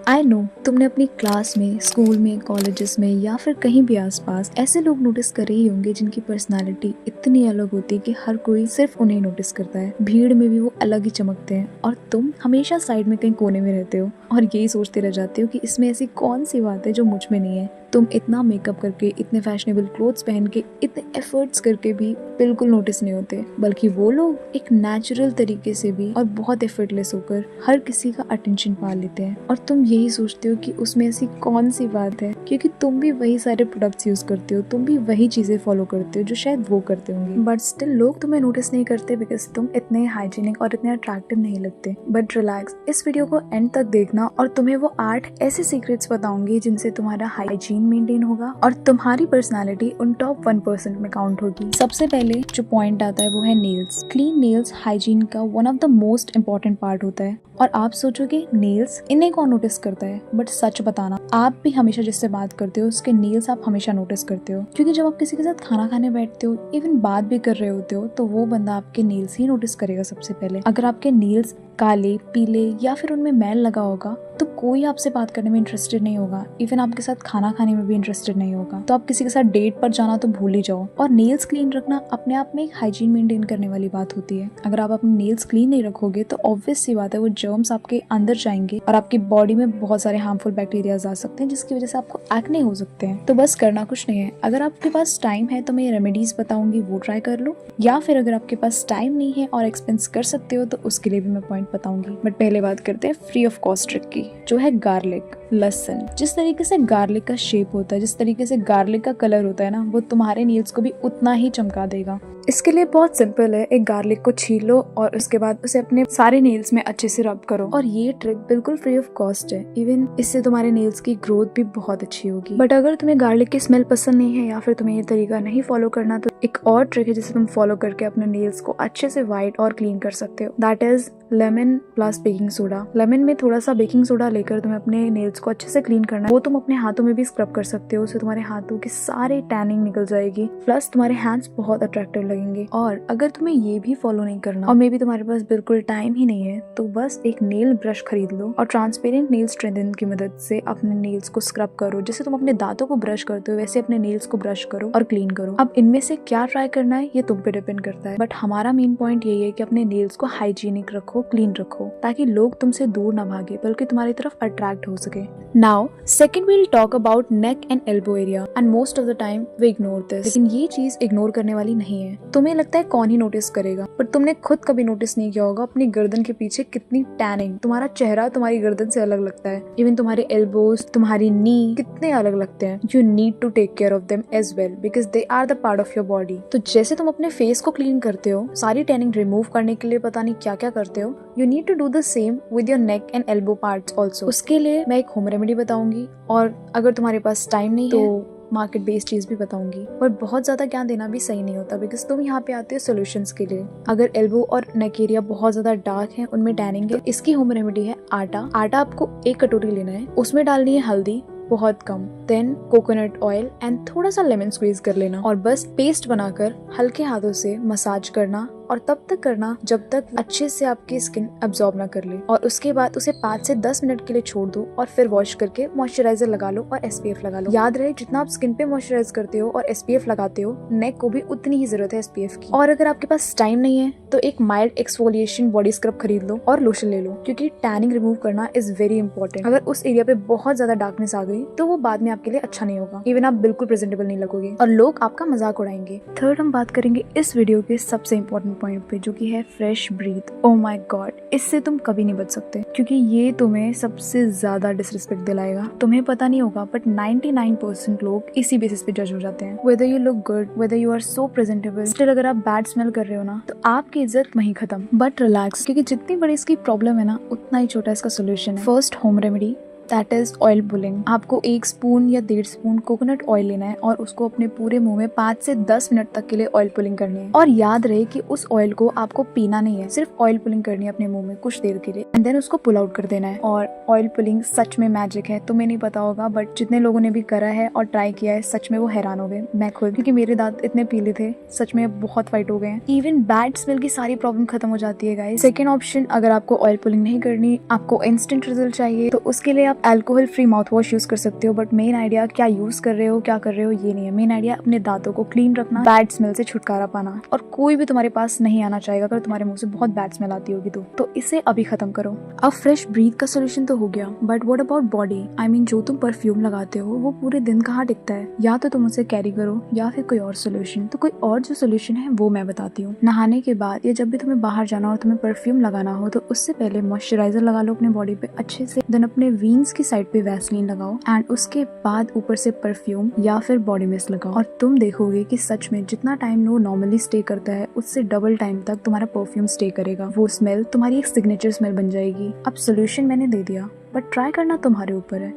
I know तुमने अपनी class में, स्कूल में, कॉलेजेस में या फिर कहीं भी आसपास ऐसे लोग नोटिस करे ही होंगे जिनकी पर्सनालिटी इतनी अलग होती है कि हर कोई सिर्फ उन्हें नोटिस करता है। भीड़ में भी वो अलग ही चमकते हैं और तुम हमेशा साइड में कहीं कोने में रहते हो और यही सोचते रह जाते हो कि इसमें ऐसी कौन सी बात है जो मुझ में नहीं है। तुम इतना मेकअप करके, इतने फैशनेबल क्लोथ्स पहन के, इतने एफर्ट्स करके भी बिल्कुल नोटिस नहीं होते, बल्कि वो लोग एक नेचुरल तरीके से भी और बहुत एफर्टलेस होकर हर किसी का अटेंशन पा लेते हैं। और तुम यही सोचते हो कि उसमें ऐसी कौन सी बात है, क्योंकि तुम भी वही सारे प्रोडक्ट्स यूज करते हो, तुम भी वही चीजें फॉलो करते हो जो शायद वो करते होंगे। बट स्टिल लोग तुम्हें नोटिस नहीं करते बिकॉज तुम इतने हाइजीनिक और इतने अट्रैक्टिव नहीं लगते। बट रिलैक्स, इस वीडियो को एंड तक देखना और तुम्हें वो 8 ऐसे सीक्रेट्स बताऊंगी जिनसे तुम्हारा हाइजीन मेंटेन होगा और तुम्हारी पर्सनालिटी उन टॉप 1% में काउंट होगी। सबसे पहले जो पॉइंट आता है वो है नेल्स। क्लीन नेल्स हाइजीन का one of the most important part होता है। और आप सोचोगे नेल्स, इन्हें कौन नोटिस करता है? बट सच बताना, आप भी हमेशा जिससे बात करते हो उसके नेल्स आप हमेशा नोटिस करते हो, क्योंकि जब आप किसी के साथ खाना खाने बैठते हो, इवन बात भी कर रहे होते हो, तो वो बंदा आपके नेल्स ही नोटिस करेगा सबसे पहले। अगर आपके नेल्स काले, पीले या फिर उनमें मैल लगा होगा तो कोई आपसे बात करने में इंटरेस्टेड नहीं होगा, इवन आपके साथ खाना खाने में भी इंटरेस्टेड नहीं होगा। तो आप किसी के साथ डेट पर जाना तो भूल ही जाओ। और नेल्स क्लीन रखना अपने आप में एक हाइजीन मेंटेन करने वाली बात होती है। अगर आप अपने नेल्स क्लीन नहीं रखोगे तो ऑब्वियस सी बात है वो जर्म्स आपके अंदर जाएंगे और आपकी बॉडी में बहुत सारे हार्मफुल बैक्टीरियाज आ सकते हैं, जिसकी वजह से आपको एक्ने हो सकते हैं। तो बस करना कुछ नहीं है, अगर आपके पास टाइम है तो मैं रेमेडीज बताऊंगी, वो ट्राई कर लो, या फिर अगर आपके पास टाइम नहीं है और एक्सपेंस कर सकते हो तो उसके लिए भी मैं पॉइंट बताऊंगी। बट पहले बात करते हैं फ्री ऑफ कॉस्ट ट्रिक की, जो है गार्लिक, लहसुन। जिस तरीके से गार्लिक का शेप होता है, जिस तरीके से गार्लिक का कलर होता है ना, वो तुम्हारे नेल्स को भी उतना ही चमका देगा। इसके लिए बहुत सिंपल है, एक गार्लिक को छील लो और उसके बाद उसे अपने सारे नेल्स में अच्छे से रब करो। और ये ट्रिक बिल्कुल फ्री ऑफ कॉस्ट है, इवन इससे तुम्हारे नेल्स की ग्रोथ भी बहुत अच्छी होगी। बट अगर तुम्हें गार्लिक की स्मेल पसंद नहीं है या फिर तुम्हें ये तरीका नहीं फॉलो करना, तो एक और ट्रिक है जिसे तुम फॉलो करके अपने नेल्स को अच्छे से व्हाइट और क्लीन कर सकते हो। That is lemon plus baking soda. Lemon में थोड़ा सा बेकिंग सोडा लेकर तुम्हें अपने नेल्स को अच्छे से क्लीन करना है। वो तुम अपने हाथों में भी स्क्रब कर सकते हो, उससे तुम्हारे हाथों की सारी टैनिंग निकल जाएगी, प्लस तुम्हारे हैंड्स बहुत अट्रैक्टिव लगेंगे। और अगर तुम्हें ये भी फॉलो नहीं करना और मे बी तुम्हारे पास बिल्कुल टाइम ही नहीं है, तो बस एक नेल ब्रश खरीद लो और ट्रांसपेरेंट नेल स्ट्रेंथनर की मदद से अपने नेल्स को स्क्रब करो। जैसे तुम अपने दांतों को ब्रश करते हो वैसे अपने नेल्स को ब्रश करो और क्लीन करो। अब इनमें से क्या ट्राई करना है ये तुम पे डिपेंड करता है, बट हमारा मेन पॉइंट यही है कि अपने नेल्स को हाइजीनिक रखो, क्लीन रखो, ताकि लोग तुमसे दूर ना भागे बल्कि तुम्हारी तरफ अट्रैक्ट हो सके। Now second we'll talk about neck and elbow area, and most of the time we ignore this. लेकिन ये चीज इग्नोर करने वाली नहीं है। तुम्हें लगता है कौन ही नोटिस करेगा, पर तुमने खुद कभी नोटिस नहीं किया होगा अपनी गर्दन के पीछे कितनी टैनिंग। तुम्हारा चेहरा तुम्हारी गर्दन से अलग लगता है, इवन तुम्हारे एल्बोज, तुम्हारी नी कितने अलग लगते हैं। You need to take care of them as well because they are the part of your body. तो जैसे तुम अपने फेस को क्लीन करते हो, सारी टैनिंग रिमूव करने के लिए पता नहीं क्या क्या करते हो, you need to do the same with your neck and elbow parts also. उसके लिए मैं एक होम रेमेडी बताऊंगी, और अगर तुम्हारे पास टाइम नहीं है तो मार्केट बेस्ड चीज भी बताऊंगी। पर बहुत ज्यादा ज्ञान देना भी सही नहीं होता बिकॉज तुम यहाँ पे आते हो सोल्यूशंस के लिए। अगर एल्बो और नेक एरिया बहुत ज्यादा डार्क है, उनमें टैनिंग है, तो इसकी होम रेमेडी है आटा। आटा आपको 1 कटोरी लेना है, उसमें डालनी है हल्दी बहुत कम, देन कोकोनट ऑयल एंड थोड़ा सा लेमन स्क्वीज कर लेना, और बस पेस्ट बनाकर हल्के हाथों से मसाज करना, और तब तक करना जब तक अच्छे से आपकी स्किन अब्सॉर्ब ना कर ले। और उसके बाद उसे 5 से 10 मिनट के लिए छोड़ दो और फिर वॉश करके मॉइस्चराइजर लगा लो और SPF लगा लो। याद रहे, जितना आप स्किन पे मॉइस्चराइज करते हो और SPF लगाते हो, नेक को भी उतनी ही जरूरत है SPF की। और अगर आपके पास टाइम नहीं है तो एक माइल्ड एक्सफोलिएशन बॉडी स्क्रब खरीद लो और लोशन ले लो, क्योंकि टैनिंग रिमूव करना इज वेरी इंपॉर्टेंट। अगर उस एरिया पे बहुत ज्यादा डार्कनेस आ गई तो वो बाद में आपके लिए अच्छा नहीं होगा, इवन आप बिल्कुल प्रेजेंटेबल नहीं लगोगे और लोग आपका मजाक उड़ाएंगे। थर्ड हम बात करेंगे इस वीडियो के सबसे इंपॉर्टेंट पॉइंट पे, जो कि है fresh breath. Oh my god, इससे तुम कभी नहीं बच सकते, क्योंकि ये तुम्हें सबसे ज्यादा डिसरिस्पेक्ट दिलाएगा। तुम्हें पता नहीं होगा बट 99% लोग इसी बेसिस पे जज हो जाते हैं। Whether you look good, whether you are so presentable, still अगर आप बैड स्मेल कर रहे हो ना, तो आपकी इज्जत वहीं खत्म। बट रिलैक्स, क्योंकि जितनी बड़ी इसकी प्रॉब्लम है ना, उतना ही छोटा इसका सोल्यूशन है। First home remedy, that is oil pulling. आपको 1 स्पून या 1.5 स्पून कोकोनट ऑयल लेना है और उसको अपने पूरे मुंह में 5 से 10 मिनट तक के लिए ऑयल पुलिंग करनी है। और याद रहे कि उस ऑयल को आपको पीना नहीं है, सिर्फ ऑयल पुलिंग करनी है अपने मुंह में कुछ देर के लिए, एंड देन उसको पुल आउट कर देना है। और ऑयल पुलिंग सच में मैजिक है, तुम्हें नहीं पता होगा बट जितने लोगों ने भी करा है और ट्राई किया है, सच में वो हैरान हो गए, मैं खुद, क्योंकि मेरे दांत इतने पीले थे, सच में बहुत वाइट हो गए हैं। इवन बैड स्मेल की सारी प्रॉब्लम खत्म हो जाती है गाइस। सेकेंड ऑप्शन, अगर आपको ऑयल पुलिंग नहीं करनी, आपको इंस्टेंट रिजल्ट चाहिए, तो उसके लिए आप alcohol free mouth wash use कर सकते हो, बट मेन आइडिया क्या यूज कर रहे हो, क्या कर रहे हो ये नहीं है। मेन आइडिया अपने दांतों को क्लीन रखना, बैड स्मेल से छुटकारा पाना, और कोई भी तुम्हारे पास नहीं आना चाहेगा अगर तुम्हारे मुंह से बहुत बैड स्मेल आती होगी तो इसे अभी खत्म करो। अब फ्रेश ब्रीथ का सोल्यूशन तो हो गया, but what about body? I mean जो तुम परफ्यूम लगाते हो वो पूरे दिन कहाँ टिकता है? या तो तुम उसे कैरी करो या फिर कोई और सोल्यूशन। तो कोई और जो सोल्यूशन है वो मैं बताती हूँ। नहाने के बाद या जब भी तुम्हें बाहर जाना हो, तुम्हें परफ्यूम लगाना हो, तो उससे पहले मॉइस्चराइजर लगा लो अपने बॉडी पे अच्छे से, देन अपने वीन्स की साइड पे वैसलीन लगाओ, एंड उसके बाद ऊपर से परफ्यूम या फिर बॉडी मिस्ट लगाओ, और तुम देखोगे कि सच में जितना टाइम वो नॉर्मली स्टे करता है उससे डबल टाइम तक तुम्हारा परफ्यूम स्टे करेगा। वो स्मेल तुम्हारी एक सिग्नेचर स्मेल बन जाएगी। अब सोल्यूशन मैंने दे दिया, बट ट्राई करना तुम्हारे ऊपर है,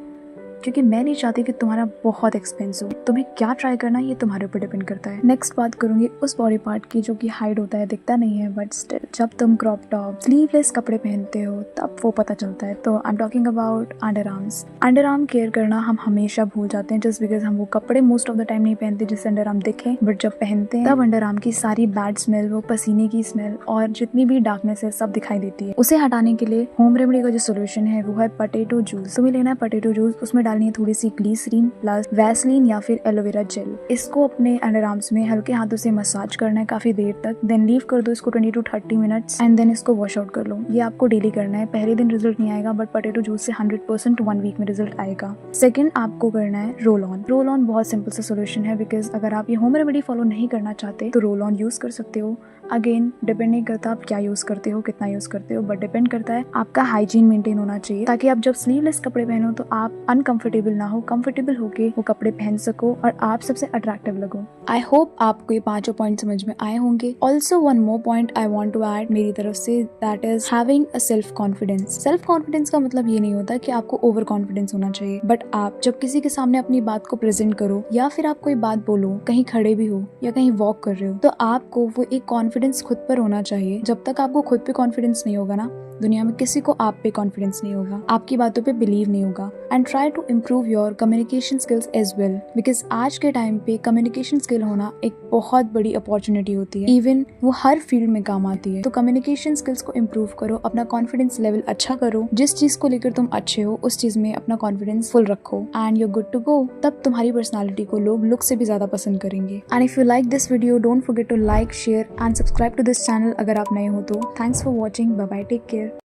क्योंकि मैं नहीं चाहती कि तुम्हारा बहुत एक्सपेंस हो। तुम्हें क्या ट्राई करना है ये तुम्हारे ऊपर डिपेंड करता है। नेक्स्ट बात करूंगी उस बॉडी पार्ट की जो कि हाइड होता है, दिखता नहीं है, बट स्टिल जब तुम क्रॉप टॉप स्लीवलेस कपड़े पहनते हो तब वो पता चलता है। तो I am talking about under arms. Under arm care करना हम हमेशा भूल जाते हैं, जस्ट बिकॉज हम वो कपड़े मोस्ट ऑफ द टाइम नहीं पहनते जिससे अंडर आर्म दिखे, बट जब पहनते हैं तब अंडर आर्म की सारी बैड स्मेल, वो पसीने की स्मेल और जितनी भी डार्कनेस है सब दिखाई देती है। उसे हटाने के लिए होम रेमेडी का जो सोल्यूशन है वो है पोटैटो जूस। तुम्हें लेना है पोटैटो जूस, उसमें डालनी है थोड़ी सी ग्लिसरीन प्लस वैसलीन या फिर एलोवेरा जेल। इसको अपने अंडर आर्म्स में हल्के हाथों से मसाज करना है काफी देर तक, देन लीव कर दो इसको 20 to 30 मिनट्स, एंड देन इसको वॉश आउट कर लो। ये आपको डेली करना है। पहले दिन रिजल्ट नहीं आएगा, बट पोटैटो जूस से 100% 1 वीक में रिजल्ट आएगा। सेकंड, आपको करना है रोल ऑन। रोल ऑन बहुत सिंपल सा सोल्यूशन है, बिकॉज अगर आप ये होम रेमेडी फॉलो नहीं करना चाहते तो रोल ऑन यूज कर सकते हो। अगेन डिपेंड नहीं करता आप क्या यूज करते हो, कितना यूज करते हो, बट डिपेंड करता है आपका हाइजीन मेंटेन होना चाहिए, ताकि आप जब स्लीवलेस कपड़े पहनो तो आप अनकंफर्टेबल ना हो, कंफर्टेबल होके वो कपड़े पहन सको और आप सबसे अट्रैक्टिव लगो। आई होप आपको ये 5 पॉइंट समझ में आए होंगे। Also one more point I want to add मेरी तरफ से, that is having a self confidence. Self confidence का मतलब ये नहीं होता कि आपको ओवर कॉन्फिडेंस होना चाहिए, बट आप जब किसी के सामने अपनी बात को प्रेजेंट करो या फिर आप कोई बात बोलो, कहीं खड़े भी हो या कहीं वॉक कर रहे हो, तो आपको वो एक कॉन्फिडेंस खुद पर होना चाहिए। जब तक आपको खुद पे कॉन्फिडेंस नहीं होगा ना, दुनिया में किसी को आप पे कॉन्फिडेंस नहीं होगा, आपकी बातों पे बिलीव नहीं होगा। And try to improve your communication skills as well, because आज के टाइम पे कम्युनिकेशन स्किल होना एक बहुत बड़ी अपॉर्चुनिटी होती है, इवन वो हर फील्ड में काम आती है। तो कम्युनिकेशन स्किल्स को इम्प्रूव करो, अपना कॉन्फिडेंस लेवल अच्छा करो, जिस चीज को लेकर तुम अच्छे हो उस चीज में अपना कॉन्फिडेंस फुल रखो, and you good to go. तब तुम्हारी पर्सनालिटी को लोग लुक से भी ज्यादा पसंद करेंगे। And if you like this video, don't forget to like, share and subscribe to this channel अगर आप नए हो तो। Thanks for watching, bye bye, take care.